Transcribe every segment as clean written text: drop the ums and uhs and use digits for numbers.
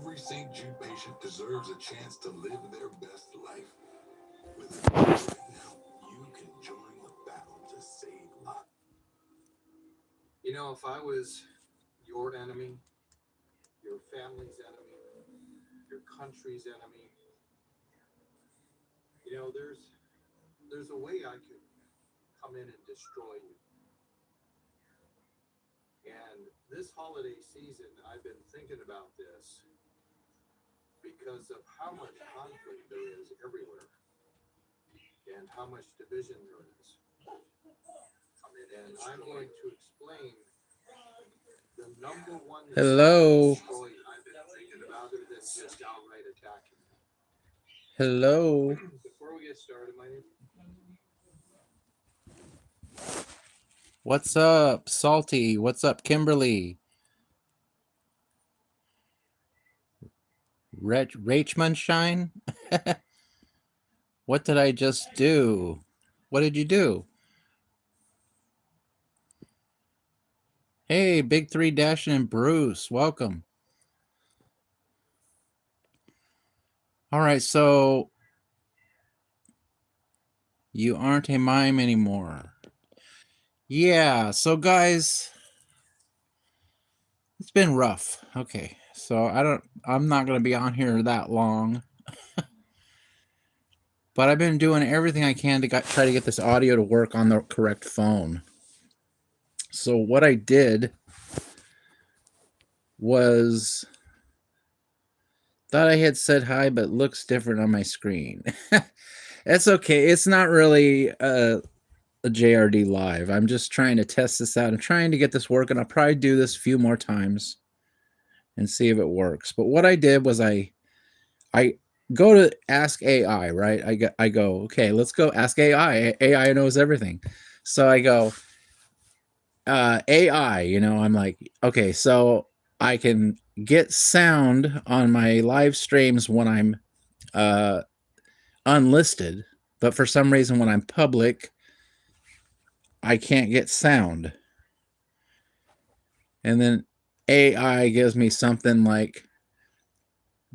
Every St. Jude patient deserves a chance to live their best life. With a right now, you can join the battle to save lives. You know, if I was your enemy, your family's enemy, your country's enemy, there's a way I could come in and destroy you. And this holiday season, I've been thinking about this because of how much conflict there is everywhere and how much division there is. And I'm going to explain the number one that's going to Hello. destroy you rather than just outright attacking you. Hello. Before we get started, my name. What's up, Salty? What's up, Kimberly? Rachmanshine? What did I just do? What did you do? Hey, Big Three Dashing and Bruce. Welcome. All right, so you aren't a mime anymore. Yeah, so guys, it's been rough. Okay, so I'm not going to be on here that long. But I've been doing everything I can to try to get this audio to work on the correct phone. So what I did was thought I had said hi, but looks different on my screen. That's okay. It's not really a JRD live. I'm just trying to test this out. I'm trying to get this working. I'll probably do this a few more times and see if it works. But what I did was I go to ask AI, right? I go, okay, let's go ask AI. AI knows everything. So I go, AI, I'm like, okay, so I can get sound on my live streams when I'm uh, unlisted, but for some reason when I'm public, I can't get sound. And then AI gives me something like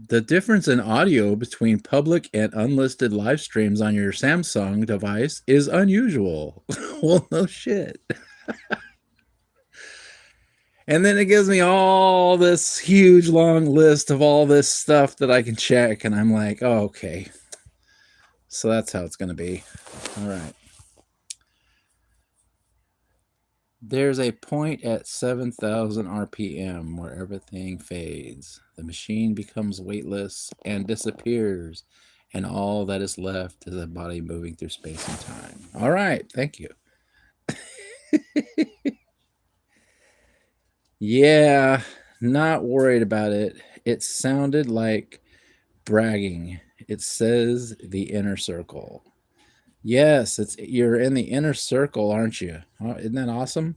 the difference in audio between public and unlisted live streams on your Samsung device is unusual. Well, no shit. And then it gives me all this huge long list of all this stuff that I can check. And I'm like, oh, okay. So that's how it's going to be. All right. There's a point at 7,000 RPM where everything fades. The machine becomes weightless and disappears. And all that is left is a body moving through space and time. All right. Thank you. Yeah. Not worried about it. It sounded like bragging. It says the inner circle. Yes, you're in the inner circle, aren't you? Oh, isn't that awesome?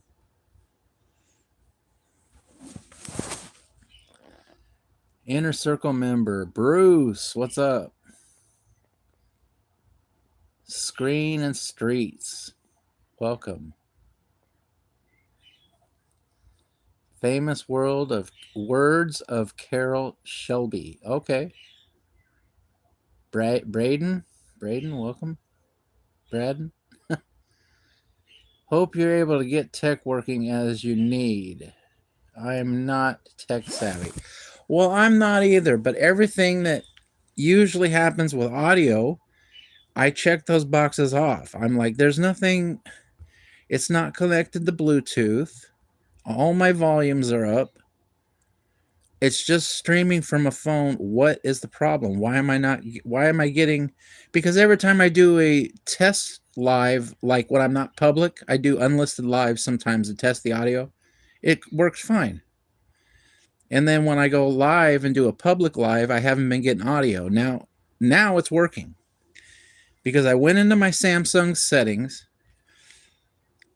Inner circle member Bruce, what's up? Screen and Streets, welcome. Famous world of words of Carol Shelby. Okay. Braden, welcome. Braden. Hope you're able to get tech working as you need. I am not tech savvy. Well, I'm not either, but everything that usually happens with audio, I check those boxes off. I'm like, there's nothing, it's not connected to Bluetooth. All my volumes are up. It's just streaming from a phone. What is the problem? Why am I getting, because every time I do a test live, like when I'm not public, I do unlisted live sometimes to test the audio. It works fine. And then when I go live and do a public live, I haven't been getting audio. Now it's working. Because I went into my Samsung settings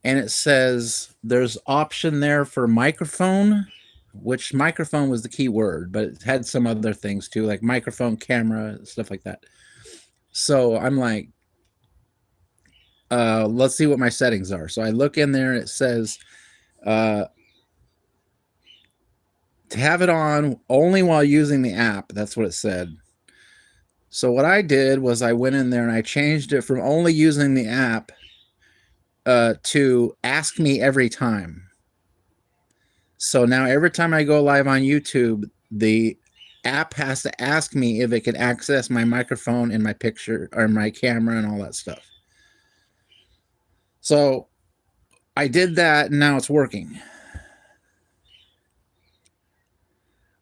and it says there's option there for microphone, which microphone was the key word, but it had some other things too, like microphone, camera, stuff like that. So I'm like, let's see what my settings are. So I look in there and it says to have it on only while using the app. That's what it said. So what I did was I went in there and I changed it from only using the app to ask me every time. So now every time I go live on YouTube, the app has to ask me if it can access my microphone and my picture or my camera and all that stuff. So I did that and now it's working.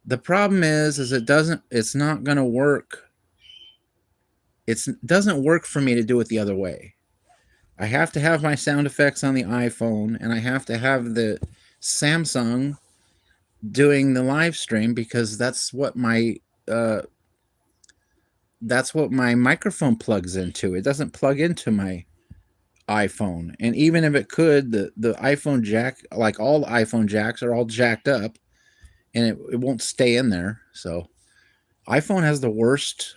The problem is it's not going to work. It doesn't work for me to do it the other way. I have to have my sound effects on the iPhone and I have to have the Samsung doing the live stream because that's what my microphone plugs into. It doesn't plug into my iPhone. And even if it could, the iPhone jack, like all the iPhone jacks, are all jacked up and it won't stay in there. So iPhone has the worst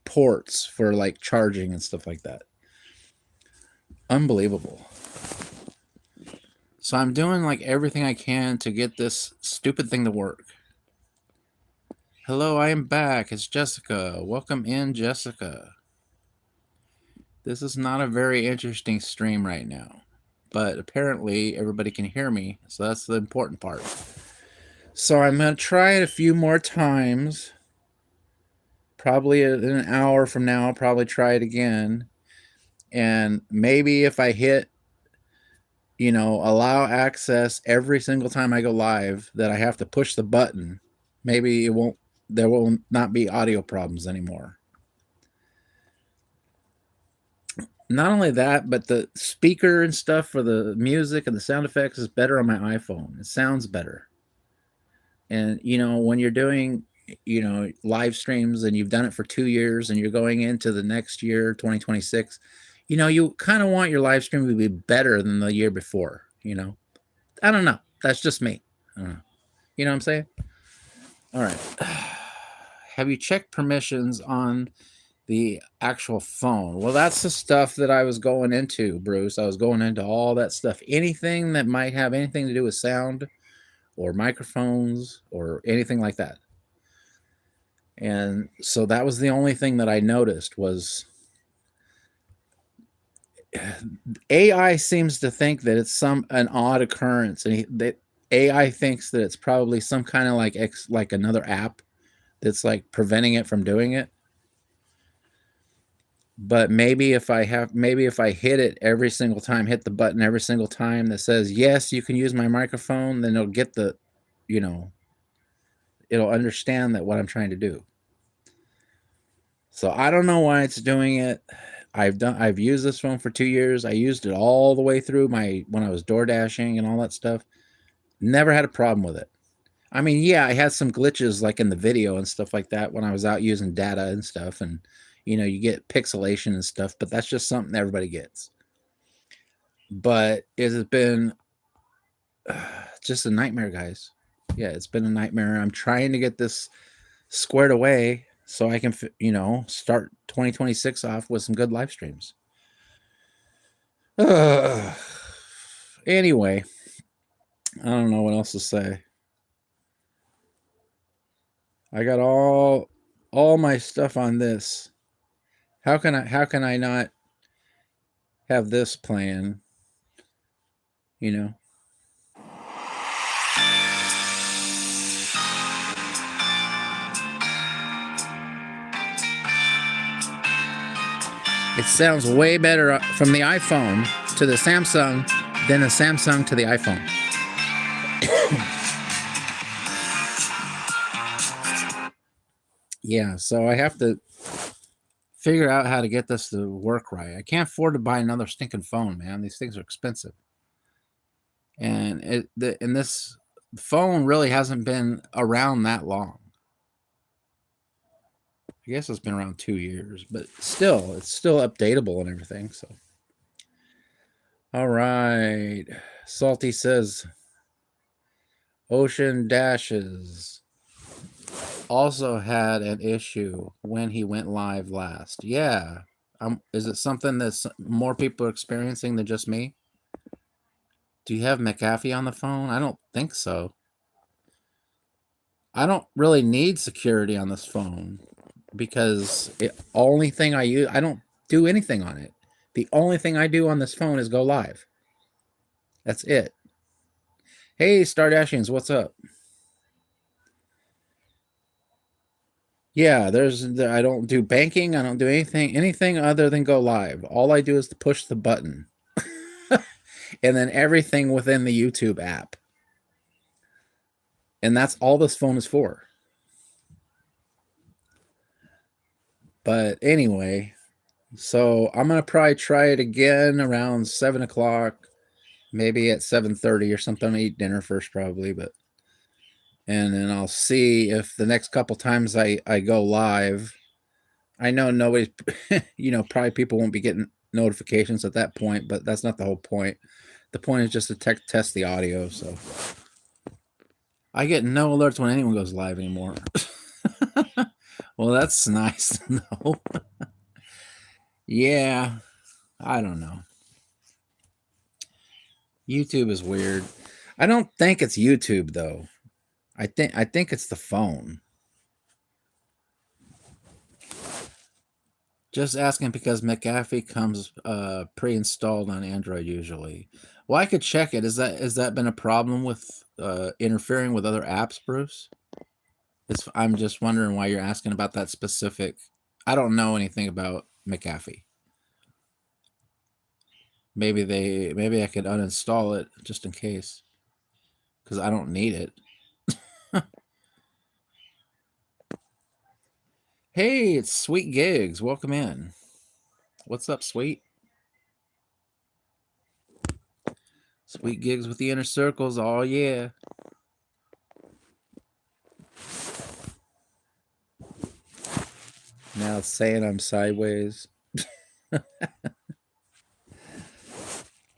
ports for like charging and stuff like that. Unbelievable. So I'm doing like everything I can to get this stupid thing to work. Hello, I am back. It's Jessica. Welcome in, Jessica. This is not a very interesting stream right now, but apparently everybody can hear me, so that's the important part. So I'm going to try it a few more times. Probably in an hour from now, I'll probably try it again. And maybe if I hit, allow access every single time I go live, that I have to push the button, maybe there will not be audio problems anymore. Not only that, but the speaker and stuff for the music and the sound effects is better on my iPhone. It sounds better. And, when you're doing, live streams and you've done it for 2 years and you're going into the next year, 2026, you kind of want your live stream to be better than the year before, I don't know. That's just me. I don't know. You know what I'm saying? All right. Have you checked permissions on the actual phone? Well, that's the stuff that I was going into, Bruce. I was going into all that stuff. Anything that might have anything to do with sound or microphones or anything like that. And so that was the only thing that I noticed was AI seems to think that it's an odd occurrence, and that AI thinks that it's probably some kind of like another app that's like preventing it from doing it. But maybe if I hit it every single time, hit the button every single time that says, yes, you can use my microphone, then it'll get it'll understand that what I'm trying to do. So I don't know why it's doing it. I've used this phone for 2 years. I used it all the way through when I was door dashing and all that stuff. Never had a problem with it. I mean, yeah, I had some glitches like in the video and stuff like that when I was out using data and stuff, and you get pixelation and stuff, but that's just something everybody gets. But it has been just a nightmare, guys. Yeah, it's been a nightmare. I'm trying to get this squared away so I can, start 2026 off with some good live streams. Anyway, I don't know what else to say. I got all my stuff on this. How can I not have this playing? It sounds way better from the iPhone to the Samsung than the Samsung to the iPhone. Yeah, so I have to figure out how to get this to work right. I can't afford to buy another stinking phone, man. These things are expensive. And this phone really hasn't been around that long. I guess it's been around 2 years, but still, it's still updatable and everything. So, all right. Salty says, Ocean Dashes also had an issue when he went live last. Yeah. Is it something that more people are experiencing than just me? Do you have McAfee on the phone? I don't think so. I don't really need security on this phone because the only thing I use, I don't do anything on it. The only thing I do on this phone is go live. That's it. Hey, Stardashians, what's up? Yeah, I don't do banking. I don't do anything other than go live. All I do is to push the button, and then everything within the YouTube app, and that's all this phone is for. But anyway, so I'm gonna probably try it again around 7 o'clock, maybe at 7:30 or something. I eat dinner first, probably, but and then I'll see if the next couple times I go live. I know nobody's, probably people won't be getting notifications at that point, but that's not the whole point. The point is just to test the audio. So I get no alerts when anyone goes live anymore. Well, that's nice to know. Yeah, I don't know. YouTube is weird. I don't think it's YouTube though. I think it's the phone. Just asking because McAfee comes pre-installed on Android usually. Well, I could check it. Has that been a problem with interfering with other apps, Bruce? I'm just wondering why you're asking about that specific. I don't know anything about McAfee. Maybe I could uninstall it just in case, because I don't need it. Hey, it's Sweet Gigs. Welcome in. What's up, Sweet? Sweet Gigs with the inner circles. Oh yeah. Now it's saying I'm sideways.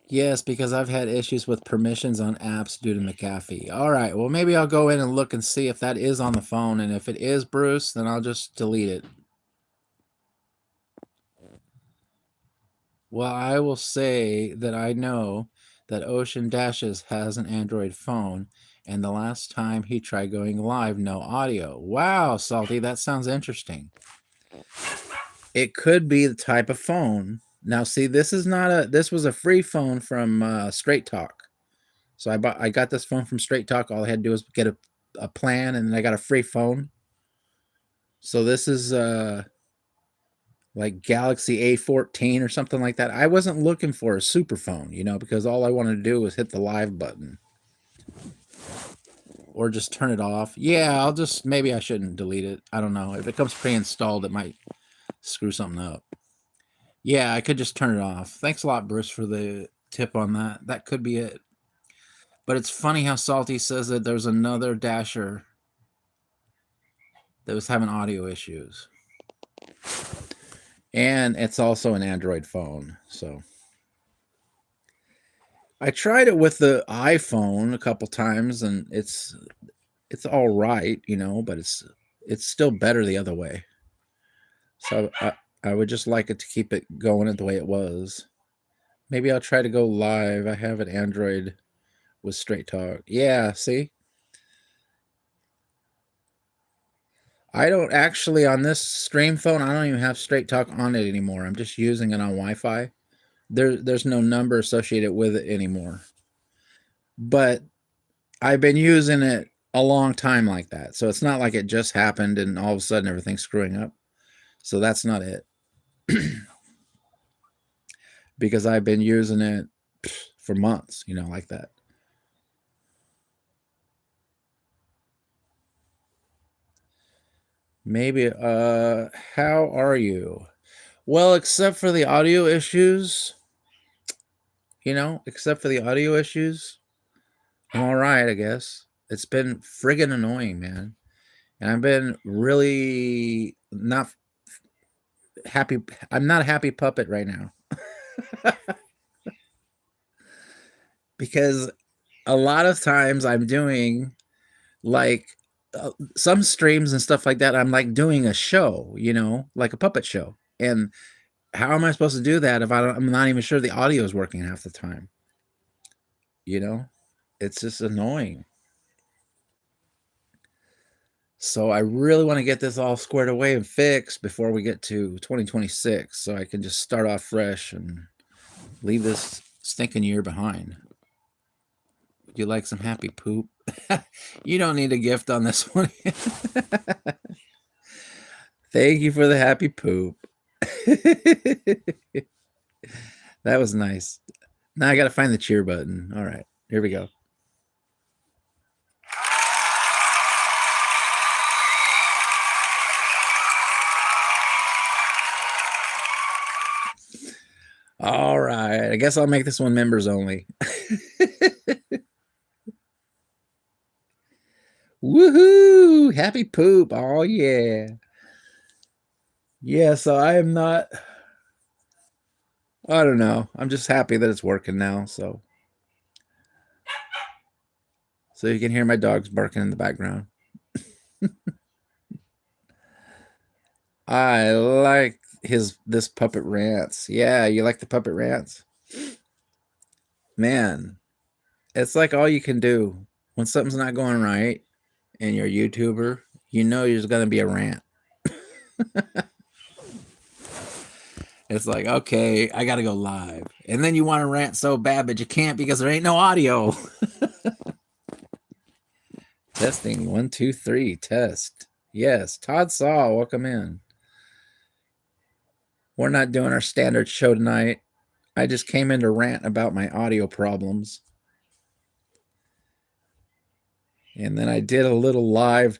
Yes, because I've had issues with permissions on apps due to McAfee. All right, well, maybe I'll go in and look and see if that is on the phone. And if it is, Bruce, then I'll just delete it. Well, I will say that I know that Ocean Dashes has an Android phone. And the last time he tried going live, no audio. Wow, Salty, that sounds interesting. It could be the type of phone. Now, see, this was a free phone from Straight Talk. So I got this phone from Straight Talk. All I had to do was get a plan, and then I got a free phone. So this is like Galaxy A14 or something like that. I wasn't looking for a super phone, because all I wanted to do was hit the live button or just turn it off. Yeah, maybe I shouldn't delete it. I don't know. If it comes pre-installed, it might screw something up. Yeah, I could just turn it off. Thanks a lot, Bruce, for the tip on that. That could be it. But it's funny how Salty says that there's another Dasher that was having audio issues. And it's also an Android phone. So I tried it with the iPhone a couple times, and it's all right, but it's still better the other way. So I would just like it to keep it going the way it was. Maybe I'll try to go live. I have an Android with Straight Talk. Yeah, see? I don't actually, on this stream phone, I don't even have Straight Talk on it anymore. I'm just using it on Wi-Fi. There's no number associated with it anymore. But I've been using it a long time like that. So it's not like it just happened and all of a sudden everything's screwing up. So that's not it. Because I've been using it for months, like that. Maybe how are you? Well, except for the audio issues, I'm all right, I guess. It's been friggin' annoying, man. And I've been really not happy. I'm not a happy puppet right now. Because a lot of times I'm doing like some streams and stuff like that. I'm like doing a show, like a puppet show. And how am I supposed to do that if I'm not even sure the audio is working half the time? It's just annoying. So I really want to get this all squared away and fixed before we get to 2026, so I can just start off fresh and leave this stinking year behind. Would you like some happy poop? You don't need a gift on this one. Thank you for the happy poop. That was nice. Now I got to find the cheer button. All right, here we go. All right, I guess I'll make this one members only. Woohoo! Happy poop. Oh, yeah. Yeah, so I am not, I don't know. I'm just happy that it's working now. So you can hear my dogs barking in the background. I like this puppet rants. Yeah, you like the puppet rants? Man, it's like all you can do when something's not going right and you're a YouTuber, you know there's gonna be a rant. It's like, okay, I gotta go live. And then you want to rant so bad, but you can't because there ain't no audio. Testing 1, 2, 3. Test. Yes, Todd Saw, welcome in. We're not doing our standard show tonight. I just came in to rant about my audio problems. And then I did a little live.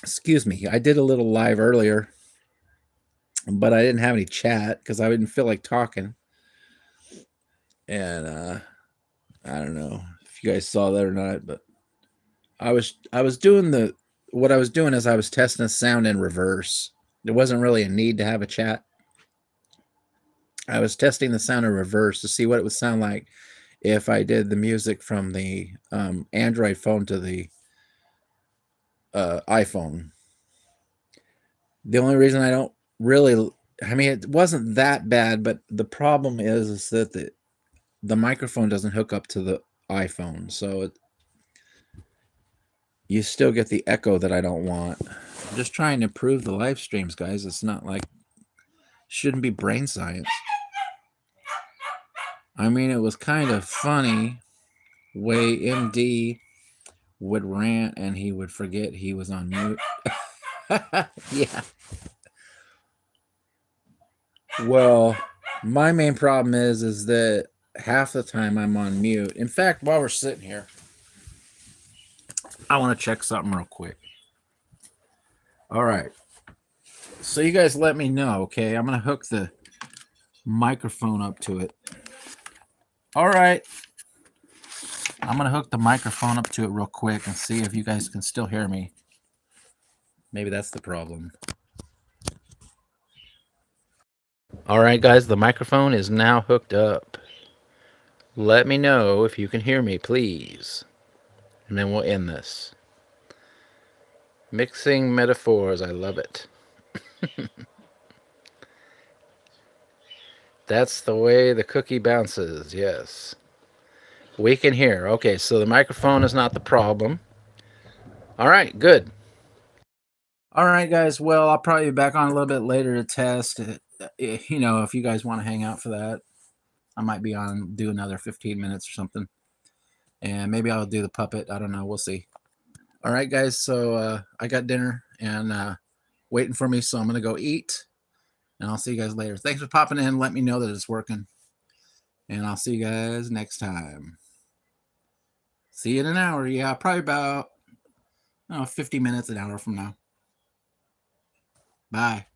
Excuse me. I did a little live earlier, but I didn't have any chat because I didn't feel like talking. And I don't know if you guys saw that or not, but I was doing what I was doing is I was testing the sound in reverse. There wasn't really a need to have a chat. I was testing the sound in reverse to see what it would sound like if I did the music from the Android phone to the iPhone. The only reason I don't really, I mean, it wasn't that bad, but the problem is that the microphone doesn't hook up to the iPhone, so you still get the echo that I don't want. I'm just trying to improve the live streams, guys. It's not like, shouldn't be brain science. I mean, it was kind of funny way MD would rant and he would forget he was on mute. Yeah. Well, my main problem is that half the time I'm on mute. In fact, while we're sitting here, I want to check something real quick. All right. So you guys let me know, okay? I'm going to hook the microphone up to it. All right. I'm going to hook the microphone up to it real quick and see if you guys can still hear me. Maybe that's the problem. All right, guys, the microphone is now hooked up. Let me know if you can hear me, please. And then we'll end this. Mixing metaphors, I love it. That's the way the cookie bounces, yes. We can hear. Okay, so the microphone is not the problem. All right, good. All right, guys. Well, I'll probably be back on a little bit later to test. You know, if you guys want to hang out for that, I might be on, do another 15 minutes or something. And maybe I'll do the puppet. I don't know. We'll see. All right, guys. So I got dinner and waiting for me. So I'm going to go eat. And I'll see you guys later. Thanks for popping in. Let me know that it's working. And I'll see you guys next time. See you in an hour. Yeah, probably about 50 minutes, an hour from now. Bye.